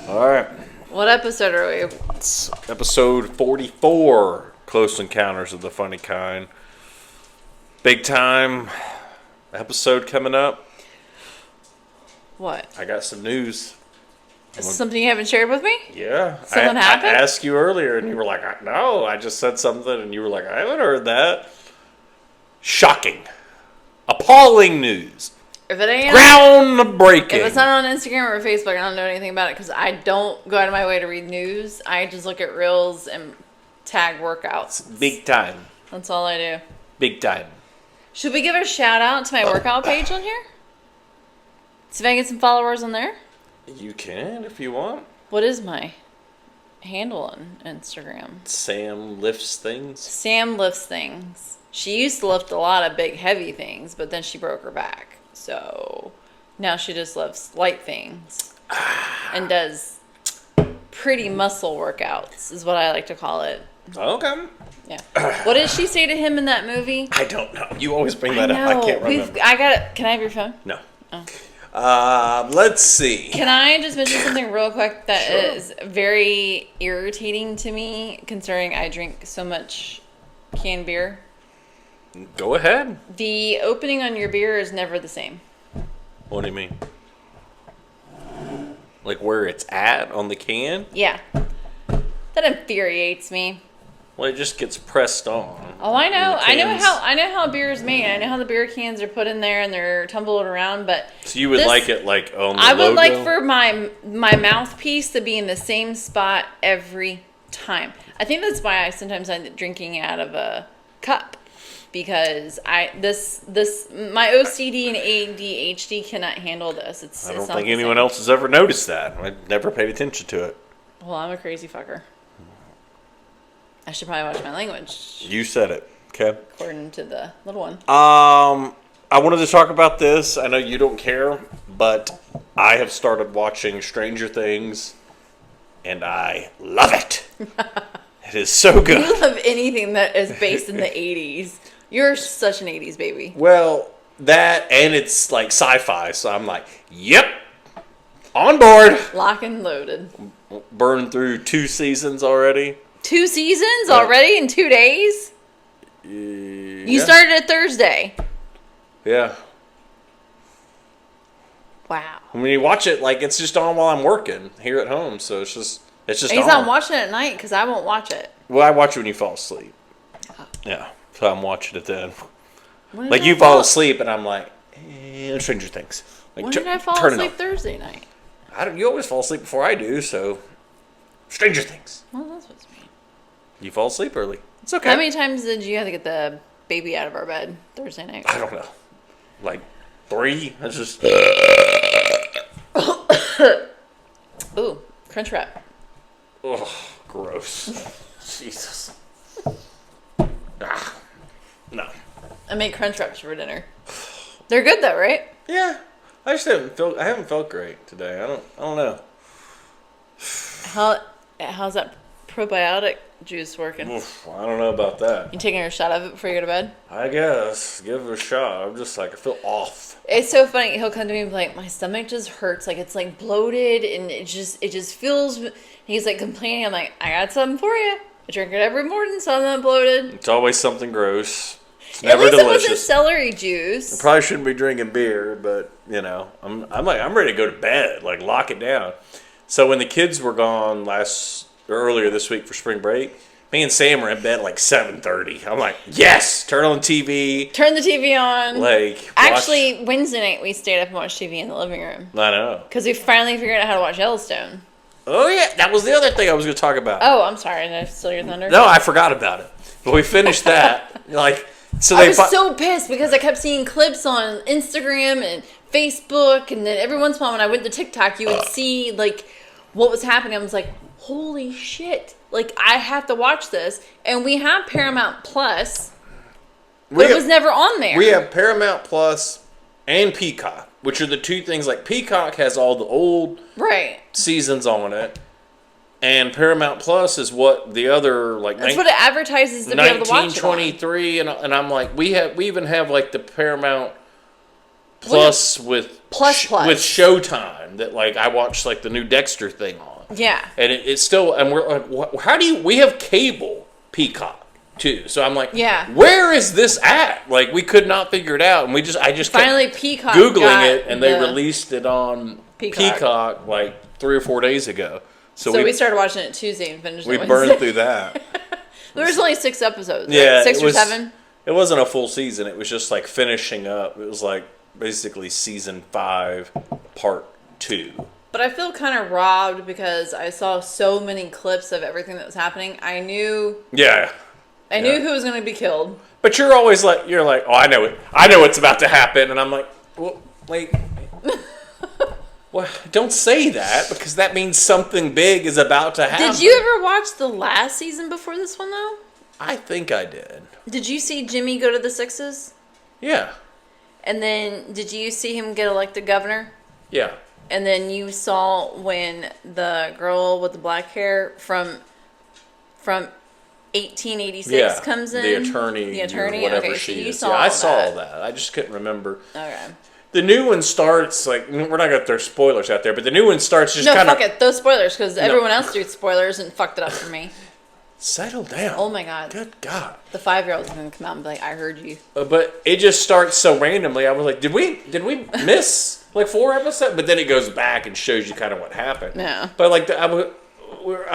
All right. What episode are we? It's episode 44, Close Encounters of the Funny Kind. Big time episode coming up. What? I got some news. Something you haven't shared with me? Yeah. Something happened? I asked you earlier, and you were like, no, I just said something, and you were like, I haven't heard that. Shocking. Appalling news. If it ain't Groundbreaking. If it's not on Instagram or Facebook, I don't know anything about it because I don't go out of my way to read news. I just look at reels and tag workouts. Big time. That's all I do. Big time. Should we give a shout out to my workout page on here? See if I can get some followers on there. You can if you want. What is my handle on Instagram? Sam lifts things. Sam lifts things. She used to lift a lot of big, heavy things, but then she broke her back. So now she just lifts light things and does pretty muscle workouts, is what I like to call it. Okay. Yeah. What did she say to him in that movie? I don't know. You always bring that up. I can't remember. I got it. Can I have your phone? No. Oh. Let's see. Can I just mention something real quick that Sure. is very irritating to me, considering I drink so much canned beer? Go ahead. The opening on your beer is never the same. What do you mean? Like where it's at on the can? Yeah. That infuriates me. Well, it just gets pressed on. Oh, I know. And the cans- I know how beer is made. I know how the beer cans are put in there and they're tumbled around, but So you would like it like on the I would logo? like for my mouthpiece to be in the same spot every time. I think that's why I sometimes end up drinking out of a cup. Because my OCD and ADHD cannot handle this. I don't think anyone else has ever noticed that. I never paid attention to it. Well, I'm a crazy fucker. I should probably watch my language. You said it. Okay. According to the little one. I wanted to talk about this. I know you don't care, but I have started watching Stranger Things, and I love it. It is so good. You love anything that is based in the 80s. You're such an 80s baby. Well, that and it's like sci-fi, so I'm like, yep, on board. Lock and loaded. Burned through 2 seasons already. 2 seasons already in 2 days? You started it Thursday. Yeah. Wow. When you watch it, like it's just on while I'm working here at home, so it's just He's on. not watching it at night because I won't watch it. Well, I watch it when you fall asleep. Yeah, so I'm watching it then. When Like did you I fall asleep, and I'm like, Stranger Things. Like, When did I fall turn it asleep on. Thursday night? You always fall asleep before I do, so Stranger Things. Well, that's what's mean. You fall asleep early. It's okay. How many times did you have to get the baby out of our bed Thursday night? I don't know. Like 3? That's just. Ooh, crunch wrap. Ugh, gross. Jesus. No. I made crunch wraps for dinner. They're good though, right? Yeah. I haven't felt great today. I don't know. How's that probiotic juice working? Oof, I don't know about that. You taking a shot of it before you go to bed? I guess. Give it a shot. I'm just like, I feel off. It's so funny. He'll come to me and be like, my stomach just hurts. Like, it's like bloated and it just feels. He's like complaining. I'm like, I got something for you. I drink it every morning so I'm not bloated. It's always something gross. It's never At least delicious. it wasn't celery juice. I probably shouldn't be drinking beer, but you know, I'm ready to go to bed. Like, lock it down. So when the kids were gone earlier this week for spring break, me and Sam were in bed at like 7:30. I'm like, yes, turn on TV. Turn the TV on. Like, Actually, Wednesday night we stayed up and watched TV in the living room. I know. Because we finally figured out how to watch Yellowstone. Oh yeah, that was the other thing I was going to talk about. Oh, I'm sorry. Did I steal your thunder? No, I forgot about it. But we finished that. Like, so I was so pissed because I kept seeing clips on Instagram and Facebook, and then every once in a while when I went to TikTok, you would see like what was happening. I was like, holy shit. Like, I have to watch this. And we have Paramount Plus, but it was never on there. We have Paramount Plus and Peacock, which are the 2 things. Like, Peacock has all the old seasons on it, and Paramount Plus is what the other, like, that's what it advertises to be able to watch it on. 1923, and I'm like, we even have like the Paramount Plus with Plus. with Showtime that, like, I watched like the new Dexter thing on. Yeah. And it's still, and we're like, how do you, we have cable Peacock too. So I'm like, yeah, where is this at? Like, we could not figure it out. And I just finally kept Peacock Googling it, and they released it on Peacock like 3 or 4 days ago. So we started watching it Tuesday and finished it Wednesday. We burned through that. There was only 6 episodes. Yeah. Right? 6 or 7. It wasn't a full season. It was just like finishing up. It was like basically season 5, part 2. But I feel kind of robbed because I saw so many clips of everything that was happening. I knew. Yeah. I knew who was going to be killed. But you're always like, oh, I know it. I know what's about to happen. And I'm like, well, wait. Well, don't say that, because that means something big is about to happen. Did you ever watch the last season before this one, though? I think I did. Did you see Jimmy go to the Sixes? Yeah. And then did you see him get elected governor? Yeah. And then you saw when the girl with the black hair from 1886 comes in? The attorney. Or whatever okay, she so you is. saw I saw that. I just couldn't remember. Okay. The new one starts, like, we're not going to throw spoilers out there, but the new one starts just kind of... No, fuck it. Those spoilers, because everyone else threw spoilers and fucked it up for me. Settle down. Oh, my God. Good God. The 5-year-old's going to come out and be like, I heard you. But it just starts so randomly. I was like, did we miss, like, 4 episodes? But then it goes back and shows you kind of what happened. Yeah. But, like, I'm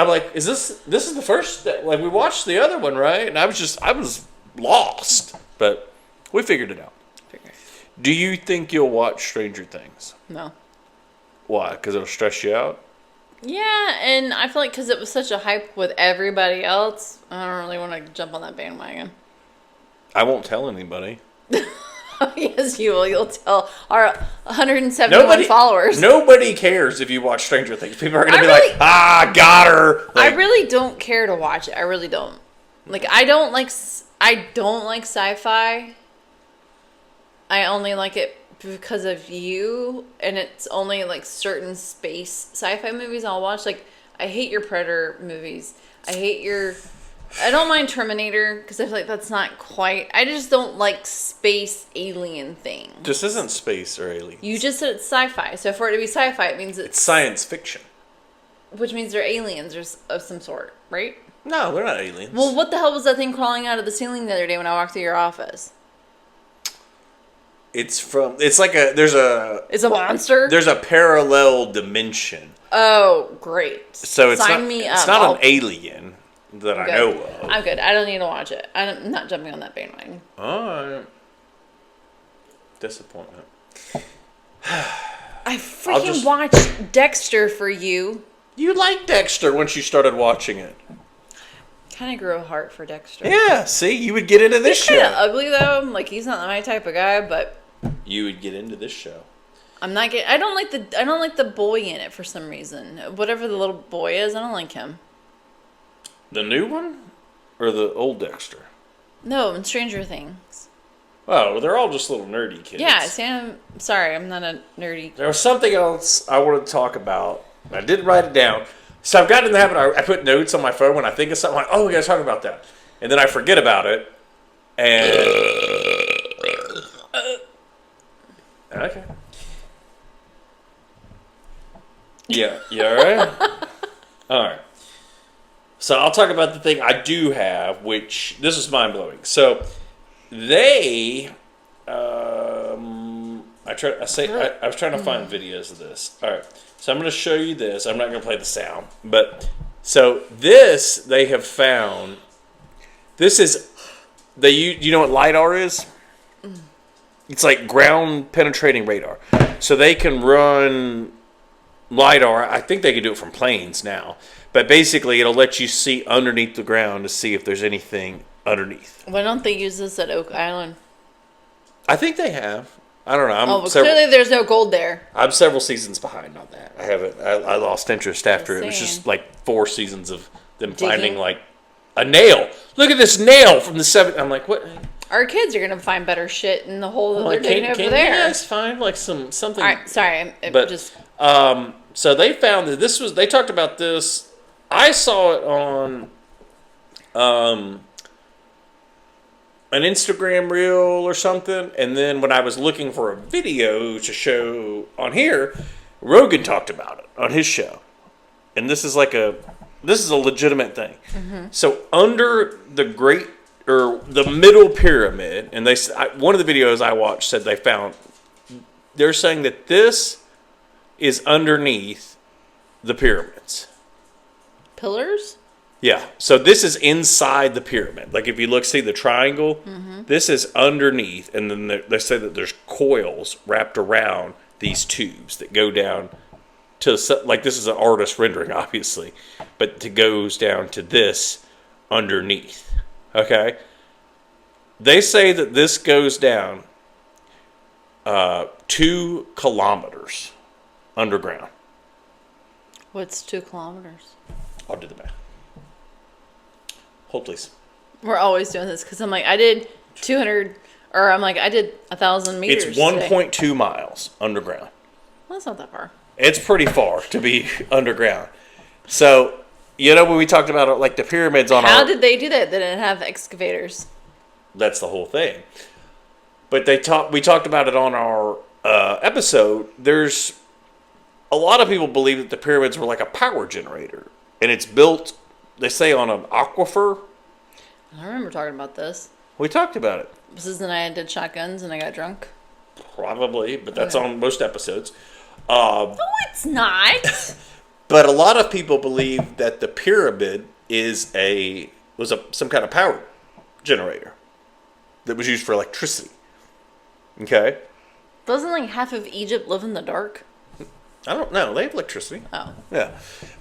like, is this is the first... Like, we watched the other one, right? And I was lost. But we figured it out. Do you think you'll watch Stranger Things? No. Why? Because it'll stress you out? Yeah, and I feel like because it was such a hype with everybody else, I don't really want to jump on that bandwagon. I won't tell anybody. Yes, you will. You'll tell our 171 followers. Nobody cares if you watch Stranger Things. People are going to be like, got her. Like, I really don't care to watch it. I really don't. Like, I don't like sci-fi. I only like it because of you, and it's only like certain space sci-fi movies I'll watch. Like, I hate your Predator movies. I don't mind Terminator because I feel like that's not quite. I just don't like space alien thing. This isn't space or alien. You just said it's sci-fi, so for it to be sci-fi, it means it's science fiction. Which means they're aliens of some sort, right? No, they're not aliens. Well, what the hell was that thing crawling out of the ceiling the other day when I walked through your office? It's a monster? There's a parallel dimension. Oh, great. So it's Sign me up. It's not an alien that I know of. I'm good. I don't need to watch it. I'm not jumping on that bandwagon. Alright. Disappointment. I freaking watched Dexter for you. You liked Dexter once you started watching it. Kind of grew a heart for Dexter. Yeah, see, you would get into this show. He's kind of ugly though. Like, he's not my type of guy, but you would get into this show. I don't like the boy in it for some reason. Whatever the little boy is, I don't like him. The new one, or the old Dexter? No, in Stranger Things. Oh, well, they're all just little nerdy kids. Yeah, Sam. Sorry, I'm not a nerdy. There was something else I wanted to talk about. I didn't write it down. So I've gotten in the habit, I put notes on my phone when I think of something, like, oh, we got to talk about that. And then I forget about it. And... okay. Yeah, you all right? All right. So I'll talk about the thing I do have, which, this is mind-blowing. So they... I was trying to find videos of this. All right. So I'm going to show you this. I'm not going to play the sound. But, so this, they have found, this is, you know what LiDAR is? It's like ground penetrating radar. So they can run LiDAR. I think they can do it from planes now. But basically, it'll let you see underneath the ground to see if there's anything underneath. Why don't they use this at Oak Island? I think they have. I don't know. Clearly there's no gold there. I'm several seasons behind on that. I lost interest after it was just like 4 seasons of them finding like a nail. Look at this nail from the 70s. I'm like, what? Our kids are gonna find better shit in the hole that they're digging over there. Can you guys find like something? All right, sorry, so they found that they talked about this. I saw it on an Instagram reel or something, and then when I was looking for a video to show on here, Rogan talked about it on his show. and this is a legitimate thing. So under the the middle pyramid, and one of the videos I watched said they're saying that this is underneath the pyramids. Pillars? Yeah. So this is inside the pyramid. Like if you see the triangle, this is underneath, and then they say that there's coils wrapped around these tubes that go down to, like, this is an artist rendering, obviously, but it goes down to this underneath. Okay? They say that this goes down 2 kilometers underground. What's 2 kilometers? I'll do the math. Hold, please. We're always doing this because I'm like, I did 200, or I'm like, I did 1,000 meters. It's 1.2 miles underground. Well, that's not that far. It's pretty far to be underground. So, when we talked about like the pyramids on How did they do that? They didn't have excavators. That's the whole thing. But we talked about it on our episode. There's a lot of people believe that the pyramids were like a power generator, and it's built, they say, on an aquifer. I remember talking about this. We talked about it. This is the night I did shotguns and I got drunk. Probably, but that's on most episodes. No, it's not. But a lot of people believe that the pyramid was some kind of power generator that was used for electricity. Okay? Doesn't like half of Egypt live in the dark? I don't know. They have electricity. Oh. Yeah.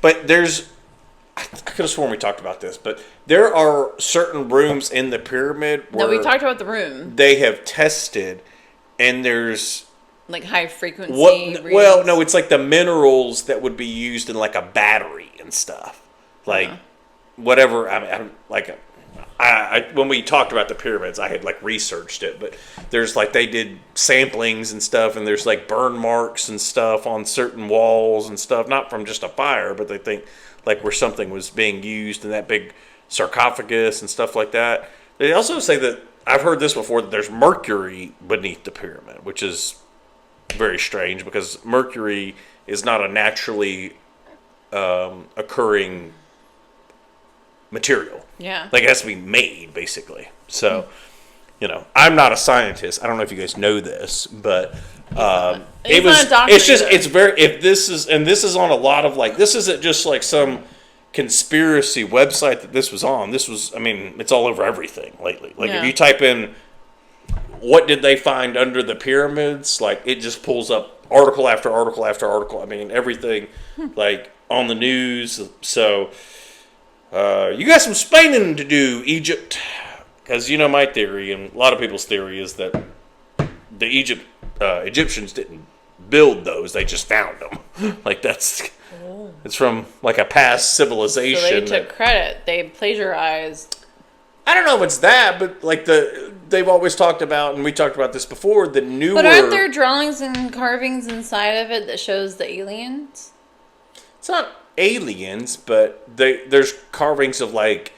But I could have sworn we talked about this, but there are certain rooms in the pyramid where No, we talked about the room. they have tested, and there's like high frequency. Well, no, it's like the minerals that would be used in like a battery and stuff, like whatever. When we talked about the pyramids, I had like researched it, but there's like they did samplings and stuff, and there's like burn marks and stuff on certain walls and stuff, not from just a fire, but they think like where something was being used in that big sarcophagus and stuff like that. They also say that, I've heard this before, that there's mercury beneath the pyramid, which is very strange because mercury is not a naturally occurring material. Yeah. Like it has to be made, basically. So, I'm not a scientist. I don't know if you guys know this, but this is on a lot of like, this isn't just like some conspiracy website that this was on. This was, it's all over everything lately. Like if you type in what did they find under the pyramids, like it just pulls up article after article after article. Everything like on the news. So you got some splaining to do, Egypt, because my theory, and a lot of people's theory, is that the Egyptians didn't build those; they just found them. Like it's from like a past civilization. So they took credit; they plagiarized. I don't know if it's that, but like they've always talked about, and we talked about this before, the newer. But aren't there drawings and carvings inside of it that shows the aliens? It's not aliens, but there's carvings of like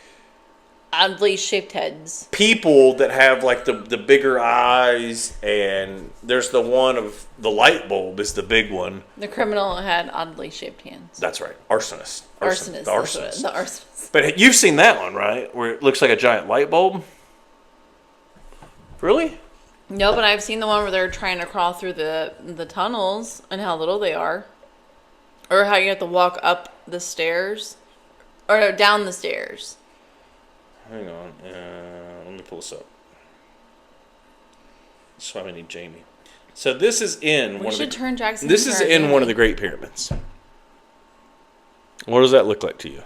oddly shaped heads. People that have like the bigger eyes, and there's the one of the light bulb is the big one. The criminal had oddly shaped hands. That's right. Arsonist. The arsonist. But you've seen that one, right? Where it looks like a giant light bulb? Really? No, but I've seen the one where they're trying to crawl through the tunnels and how little they are. Or how you have to walk up the stairs. Or no, down the stairs. Hang on. Let me pull this up. That's why we need Jamie. So this is in one of the Great Pyramids. What does that look like to you?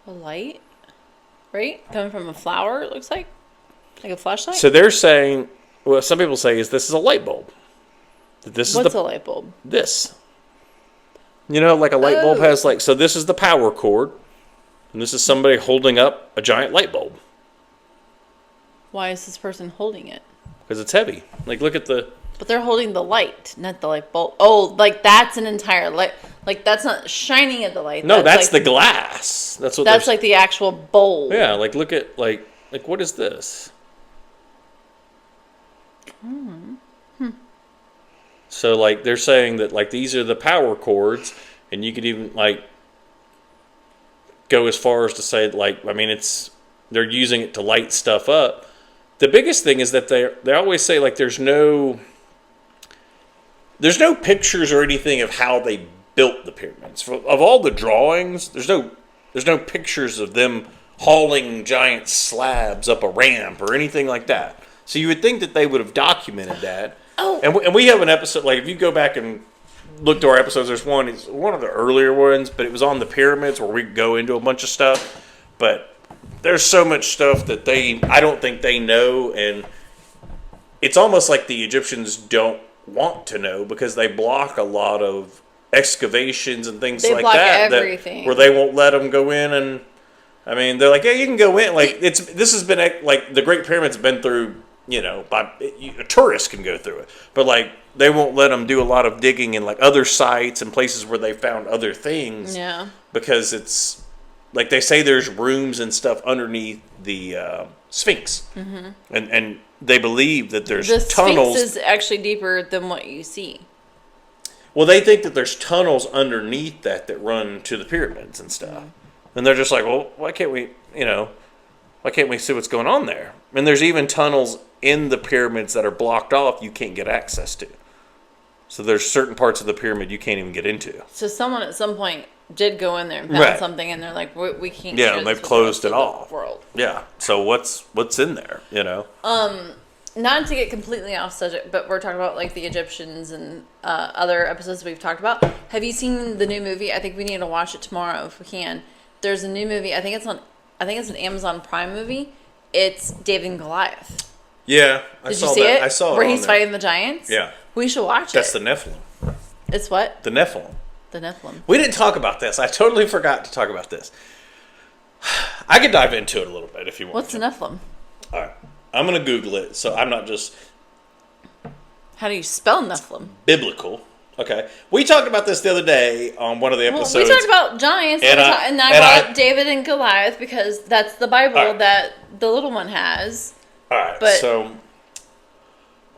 A light? Right? Coming from a flower, it looks like? Like a flashlight? So they're saying, well, some people say this is a light bulb. What's a light bulb? This. Like a light bulb has so this is the power cord, and this is somebody holding up a giant light bulb. Why is this person holding it? Because it's heavy. Like, look at the... But they're holding the light, not the light bulb. Oh, like that's an entire light. Like that's not shining at the light. No, that's the glass. That's like the actual bulb. Yeah, like look at like what is this? So like they're saying that like these are the power cords, and you could even like go as far as to say, like, I mean, they're using it to light stuff up. The biggest thing is that they always say, like, there's no pictures or anything of how they built the pyramids. Of all the drawings, there's no pictures of them hauling giant slabs up a ramp or anything like that. So you would think that they would have documented that. Oh. And we have an episode, like, if you go back and look to our episodes, there's one, it's one of the earlier ones, but it was on the pyramids where we go into a bunch of stuff. But there's so much stuff that I don't think they know, and it's almost like the Egyptians don't want to know because they block a lot of excavations and things like that. Everything. Where they won't let them go in, and I mean, they're like, yeah, you can go in. Like, this has been, like, the Great Pyramid's been through, a tourist can go through it. But, like, they won't let them do a lot of digging in, like, other sites and places where they found other things. Yeah. Because it's, like, they say there's rooms and stuff underneath the Sphinx. Mm-hmm. And they believe that there's tunnels. The Sphinx is actually deeper than what you see. Well, they think that there's tunnels underneath that run to the pyramids and stuff. Mm-hmm. And they're just like, well, why can't we see what's going on there? And there's even tunnels in the pyramids that are blocked off you can't get access to. So there's certain parts of the pyramid you can't even get into. So someone at some point did go in there and found something, and they're like, we can't. Yeah, and they've closed it off. World. Yeah. So what's in there? Not to get completely off subject, but we're talking about, like, the Egyptians and other episodes we've talked about. Have you seen the new movie? I think we need to watch it tomorrow if we can. There's a new movie. I think it's an Amazon Prime movie. It's David and Goliath. Yeah, I Did saw you see that. it? I saw it where he's fighting the giants. Yeah, we should watch That's it. That's the Nephilim. It's what? The Nephilim. The Nephilim. We didn't talk about this. I totally forgot to talk about this. I could dive into it a little bit if you want. What's the Nephilim? All right, I'm gonna Google it, so I'm not just. How do you spell Nephilim? Biblical. Okay. We talked about this the other day on one of the episodes. Well, we talked about giants, and I brought David and Goliath because that's the Bible that the little one has. All right. But, so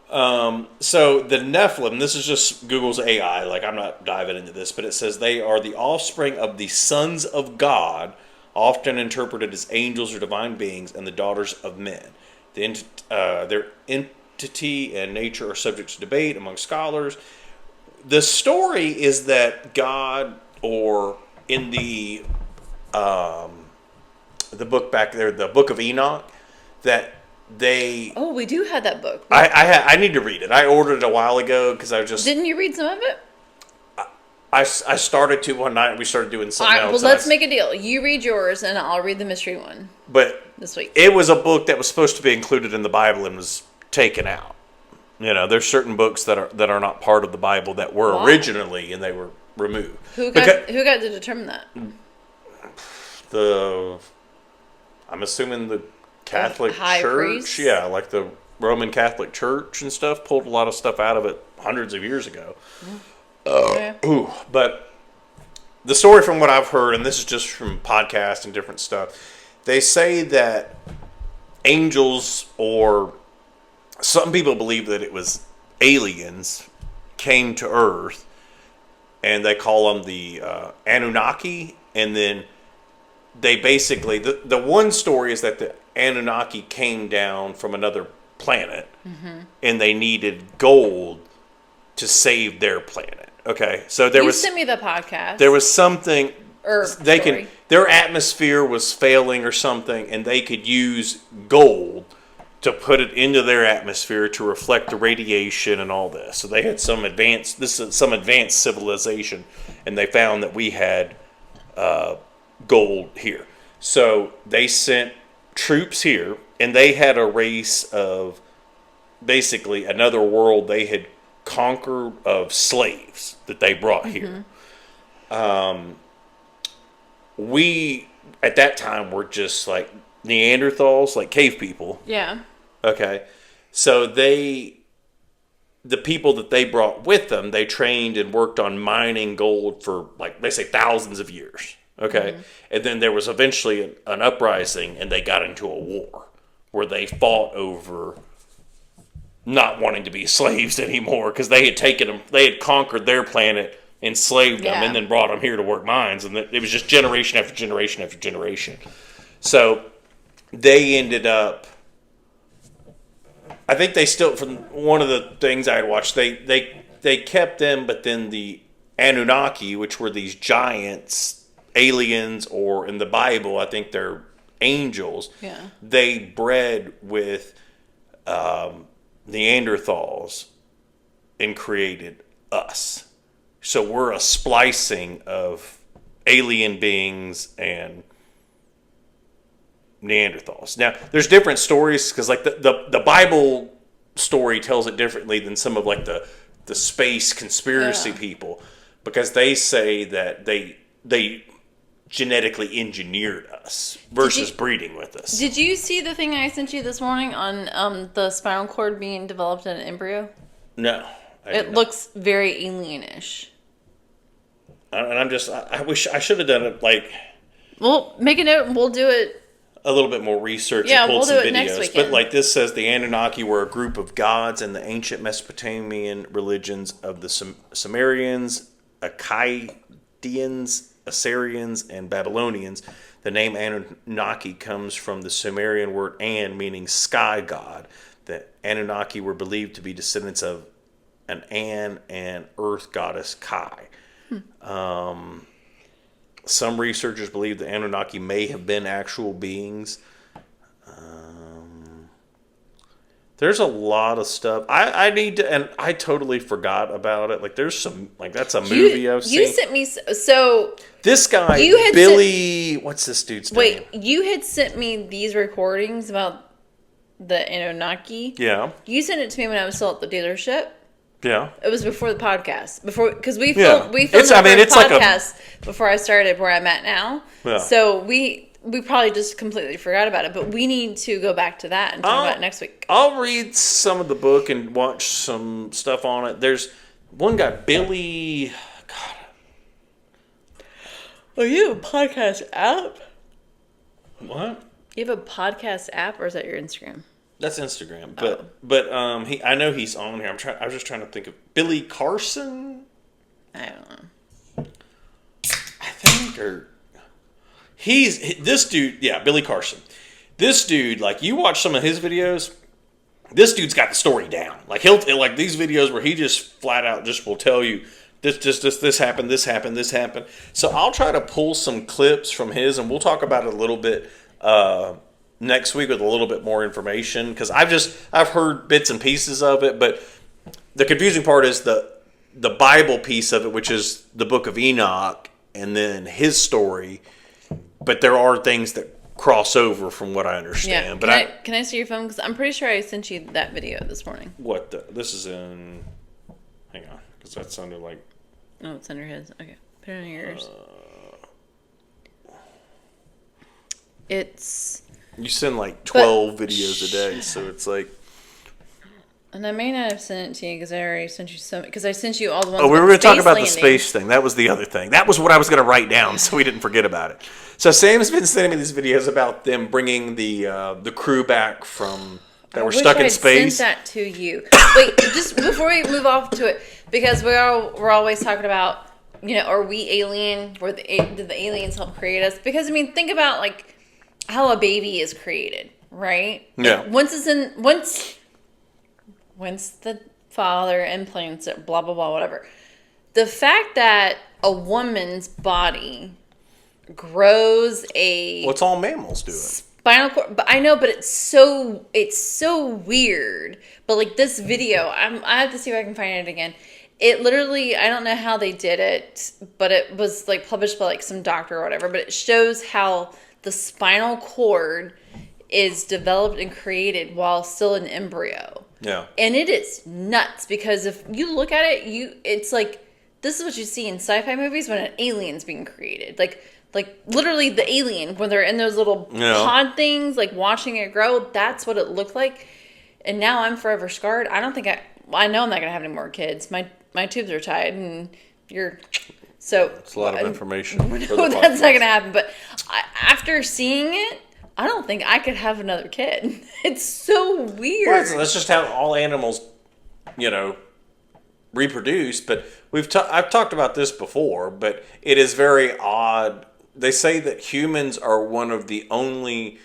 the Nephilim, this is just Google's AI. Like, I'm not diving into this, but it says they are the offspring of the sons of God, often interpreted as angels or divine beings, and the daughters of men. Their entity and nature are subject to debate among scholars. The story is that God, or in the book back there, the Book of Enoch, that they. Oh, we do have that book. I need to read it. I ordered it a while ago because I just. Didn't you read some of it? I started to one night and we started doing something else. Well, let's make a deal. You read yours and I'll read the mystery one. But this week. It was a book that was supposed to be included in the Bible and was taken out. There's certain books that are not part of the Bible that were originally, and they were removed. Who got to determine that? I'm assuming the Catholic High Church. priest? Yeah, like the Roman Catholic Church and stuff pulled a lot of stuff out of it hundreds of years ago. But the story from what I've heard, and this is just from podcasts and different stuff, they say that angels, or some people believe that it was aliens, came to Earth, and they call them the Anunnaki, and then they basically, the one story is that the Anunnaki came down from another planet, and they needed gold to save their planet. Okay, so you sent me the podcast. There was something, story. Their atmosphere was failing or something, and they could use gold to put it into their atmosphere to reflect the radiation and all this. So they had some advanced civilization, and they found that we had gold here. So they sent troops here, and they had a race of basically another world they had conquered of slaves that they brought here. We, at that time, were just like Neanderthals, like cave people. Yeah. Okay. So the people that they brought with them, they trained and worked on mining gold for, like, they say thousands of years. Okay. And then there was eventually an uprising, and they got into a war where they fought over not wanting to be slaves anymore because they had conquered their planet enslaved them, and then brought them here to work mines. And it was just generation after generation after generation. So they ended up, I think they still, from one of the things I had watched, they kept them, but then the Anunnaki, which were these giants, aliens, or in the Bible, I think they're angels, they bred with Neanderthals and created us. So we're a splicing of alien beings and Neanderthals. Now, there's different stories because, like, the Bible story tells it differently than some of like the space conspiracy people, because they say that they genetically engineered us versus breeding with us. Did you see the thing I sent you this morning on the spinal cord being developed in an embryo? No. It looks very alienish. And I wish I should have done it like... Well, make a note and we'll do it. A little bit more research and pulled some videos. Next weekend. But like this says, the Anunnaki were a group of gods in the ancient Mesopotamian religions of the Sumerians, Akkadians, Assyrians, and Babylonians. The name Anunnaki comes from the Sumerian word An, meaning sky god. The Anunnaki were believed to be descendants of an An and earth goddess Kai. Some researchers believe the Anunnaki may have been actual beings. There's a lot of stuff. I need to, and I totally forgot about it. Like, there's some, like, that's a movie I've seen. You sent me, so... This guy, Billy, what's this dude's name? Wait, you had sent me these recordings about the Anunnaki. Yeah. You sent it to me when I was still at the dealership. Yeah. It was before the podcast. Because we filmed the first podcast before I started where I'm at now. Yeah. So we probably just completely forgot about it, but we need to go back to that and talk about it next week. I'll read some of the book and watch some stuff on it. There's one guy, Billy... God. Oh, you have a podcast app? What? You have a podcast app, or is that your Instagram? That's Instagram, but I know he's on here. I was just trying to think of Billy Carson. I don't know. I think, or this dude. Yeah, Billy Carson. This dude, like, you watch some of his videos. This dude's got the story down. Like, he'll like these videos where he just flat out just will tell you this happened, this happened, this happened. So I'll try to pull some clips from his, and we'll talk about it a little bit. Next week with a little bit more information, because I've heard bits and pieces of it, but the confusing part is the Bible piece of it, which is the book of Enoch and then his story, but there are things that cross over from what I understand. Yeah. Can I see your phone? Because I'm pretty sure I sent you that video this morning. This is in, hang on, because that's under like... Oh, it's under his. Okay. Put it on yours. It's... You send like 12 videos a day, so it's like... And I may not have sent it to you because I already sent you some... Because I sent you all the ones. Oh, we were going to talk about the space thing. That was the other thing. That was what I was going to write down, so we didn't forget about it. So Sam's been sending me these videos about them bringing the crew back from... that were stuck in space. I sent that to you. Wait, just before we move off to it, because we're always talking about, are we alien? Did the aliens help create us? Because, I mean, think about, like, how a baby is created, right? Yeah. Once the father implants it, blah, blah, blah, whatever. The fact that a woman's body grows a... Well, it's all mammals do it. Spinal cord, but I know, but it's so weird. But like this video, I have to see if I can find it again. It literally, I don't know how they did it, but it was like published by like some doctor or whatever. But it shows how the spinal cord is developed and created while still an embryo. Yeah. And it is nuts because if you look at it, it's like this is what you see in sci-fi movies when an alien's being created. Like literally the alien when they're in those little pod things, like watching it grow. That's what it looked like. And now I'm forever scarred. I know I'm not gonna have any more kids. My tubes are tied, and so it's a lot of information. No, that's not gonna happen. But after seeing it, I don't think I could have another kid. It's so weird. Well, that's just how all animals, reproduce. But I've talked about this before, but it is very odd. They say that humans are one of the only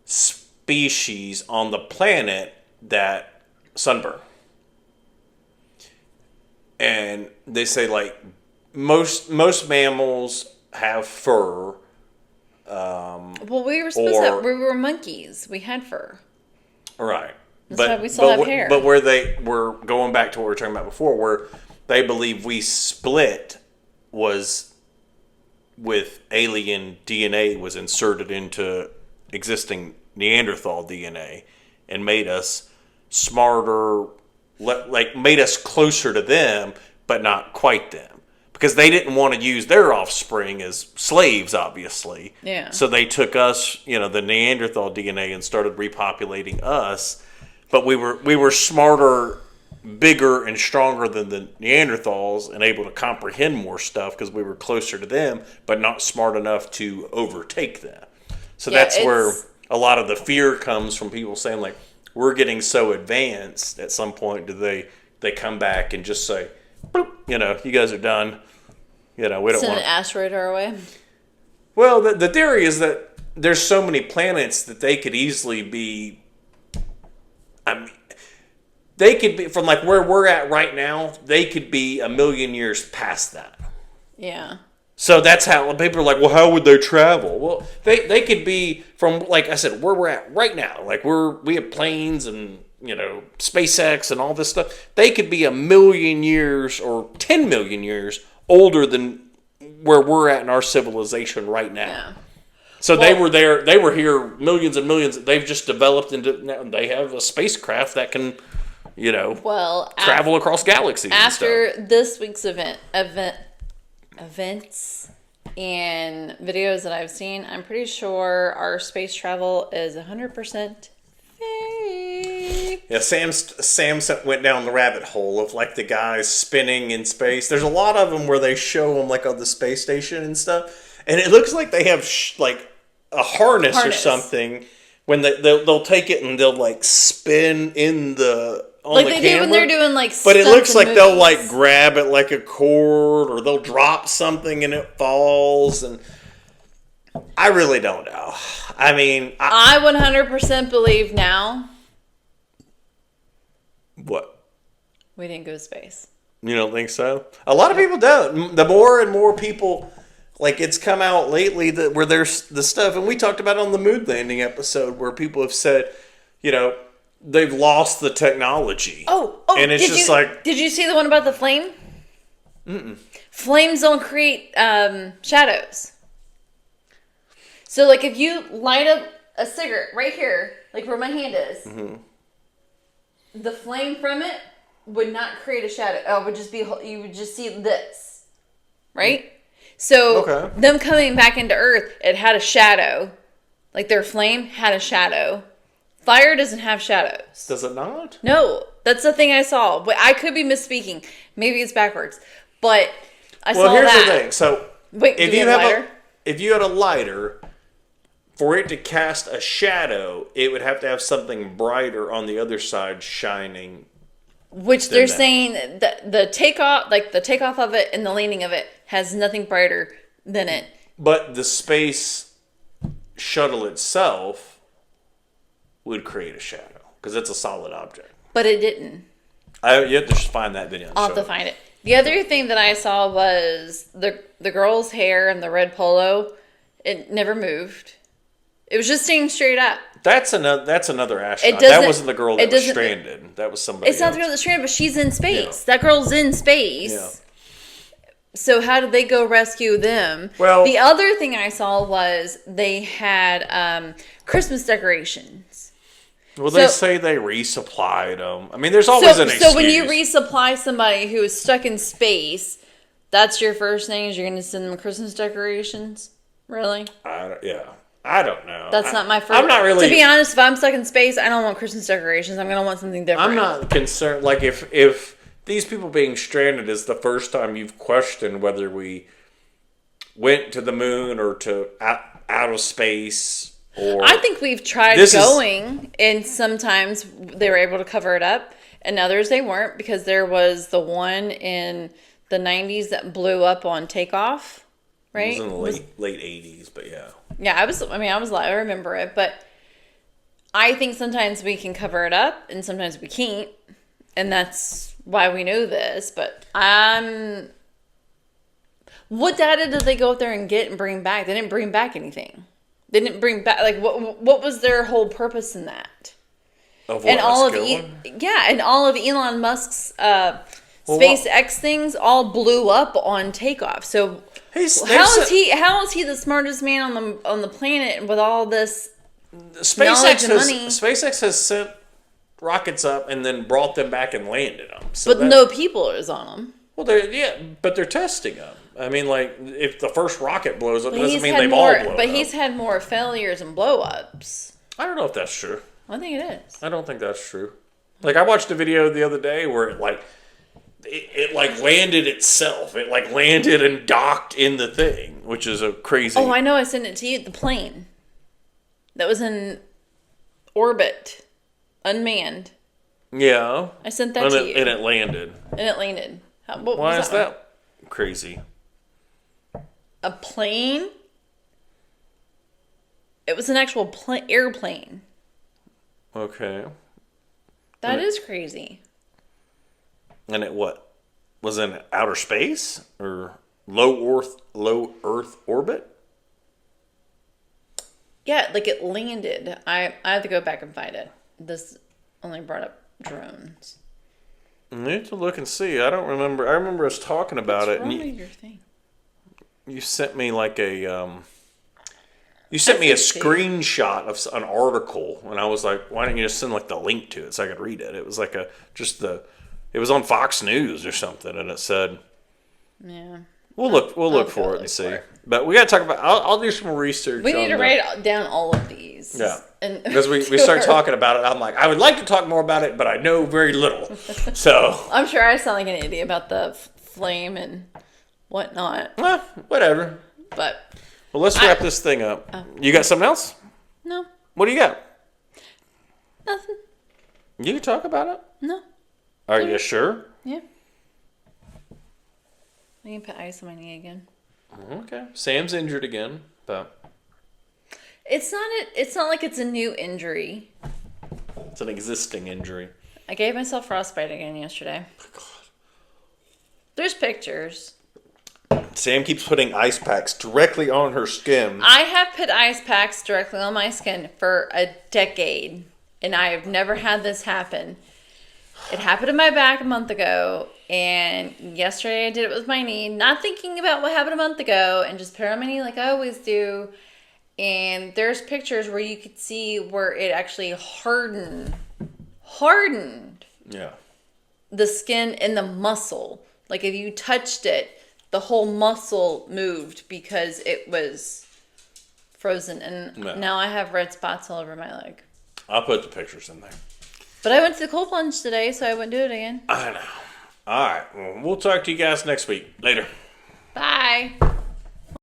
species on the planet that sunburn. And they say like most mammals have fur. Well, we were supposed to. We were monkeys. We had fur. Right. That's why we still have hair. But where they were going back to what we were talking about before, where they believe we split was with alien DNA was inserted into existing Neanderthal DNA and made us smarter, like made us closer to them, but not quite them. Because they didn't want to use their offspring as slaves, obviously. Yeah. So they took us, the Neanderthal DNA and started repopulating us. But we were smarter, bigger, and stronger than the Neanderthals and able to comprehend more stuff because we were closer to them, but not smart enough to overtake them. So that's where a lot of the fear comes from people saying, like, we're getting so advanced at some point do they come back and just say, boop, you guys are done. We don't Send want an asteroid our way. Well, the theory is that there's so many planets that they could easily be. I mean, they could be from like where we're at right now. They could be a million years past that. Yeah. So that's how people are like, well, how would they travel? Well, they could be from, like I said, where we're at right now. Like we have planes and SpaceX and all this stuff. They could be a million years or 10 million years older than where we're at in our civilization right now. Yeah. So they were there. They were here millions and millions. They've just developed into. Now they have a spacecraft that can, travel across galaxies. After this week's events and videos that I've seen, I'm pretty sure our space travel is 100% fake. Yeah, Sam went down the rabbit hole of like the guys spinning in space. There's a lot of them where they show them like on the space station and stuff, and it looks like they have like a harness or something. When they'll take it and they'll like spin in the on like the they camera. do when they're doing like. But it looks like movies. they'll like grab it like a cord, or they'll drop something and it falls. And I really don't know. I mean, I 100% believe now. What? We didn't go to space. You don't think so? A lot of people don't. The more and more people, like it's come out lately that where there's the stuff, and we talked about it on the moon landing episode where people have said, they've lost the technology. Oh, and it's just like, did you see the one about the flame? Mm-mm. Flames don't create shadows. So, like, if you light up a cigarette right here, like where my hand is, the flame from it would not create a shadow. It would just be, you would just see this, right? So, them coming back into Earth, it had a shadow. Like, their flame had a shadow. Fire doesn't have shadows. Does it not? No. That's the thing I saw. But I could be misspeaking. Maybe it's backwards. But I saw that. Well, here's the thing. So, wait, if you had a lighter, for it to cast a shadow, it would have to have something brighter on the other side shining. Which they're saying that the takeoff of it and the landing of it has nothing brighter than it. But the space shuttle itself would create a shadow because it's a solid object. But it didn't. You have to just find that video. I'll have to find it. The other thing that I saw was the girl's hair and the red polo. It never moved. It was just staying straight up. That's another astronaut. That wasn't the girl that was stranded. That was somebody else. Not the girl that's stranded, but she's in space. Yeah. That girl's in space. Yeah. So how did they go rescue them? Well, the other thing I saw was they had Christmas decorations. Well, they say they resupplied them. I mean, there's always an excuse. So when you resupply somebody who is stuck in space, that's your first thing is you're going to send them Christmas decorations? Really? I don't know. That's not my first. I'm not really. To be honest, if I'm stuck in space, I don't want Christmas decorations. I'm gonna want something different. I'm not concerned. Like if these people being stranded is the first time you've questioned whether we went to the moon or to out of space, or I think we've tried going, and sometimes they were able to cover it up. and others they weren't, because there was the one in the 90s that blew up on takeoff, right? It was in the late 80s, but yeah. Yeah, I remember it, but I think sometimes we can cover it up and sometimes we can't, and that's why we know this. But what data did they go up there and get and bring back? They didn't bring back anything. They didn't bring back, like, what was their whole purpose in that? Of what, and all of Elon Musk's SpaceX things all blew up on takeoff. So how is he the smartest man on the planet with all this knowledge and money? SpaceX has sent rockets up and then brought them back and landed them. So but no people is on them. Well, but they're testing them. I mean, like, if the first rocket blows up, it doesn't mean they've all blown up. But he's had more failures and blow-ups. I don't know if that's true. I think it is. I don't think that's true. Like, I watched a video the other day where it landed itself. It, like, landed and docked in the thing, which is a crazy... Oh, I know. I sent it to you. The plane that was in orbit, unmanned. Yeah. I sent that to you. And it landed. Why is that crazy? A plane? It was an actual airplane. Okay. That is crazy. And it what? Was in outer space or low Earth orbit? Yeah, like it landed. I have to go back and find it. This only brought up drones. I need to look and see. I don't remember. I remember us talking about it. What's wrong with your thing? You sent me like a screenshot of an article, and I was like, "Why didn't you just send like the link to it so I could read it?" It was like it was on Fox News or something, and it said, "Yeah." We'll look for it and see. But we got to talk about. I'll do some more research. We need to write down all of these. Yeah, because we start talking about it. I'm like, I would like to talk more about it, but I know very little. So I'm sure I sound like an idiot about the flame and whatnot. Well, whatever. Well, let's wrap this thing up. You got something else? No. What do you got? Nothing. You can talk about it. No. Are you sure? Yeah. I can put ice on my knee again. Okay. Sam's injured again, but it's not like it's a new injury. It's an existing injury. I gave myself frostbite again yesterday. Oh, God. There's pictures. Sam keeps putting ice packs directly on her skin. I have put ice packs directly on my skin for a decade, and I have never had this happen. It happened in my back a month ago, and yesterday I did it with my knee, not thinking about what happened a month ago, and just put it on my knee like I always do. And there's pictures where you could see where it actually hardened. Yeah. The skin and the muscle. Like if you touched it, the whole muscle moved because it was frozen. And now I have red spots all over my leg. I'll put the pictures in there. But I went to the cold plunge today, so I wouldn't do it again. I know. All right. Well, we'll talk to you guys next week. Later. Bye.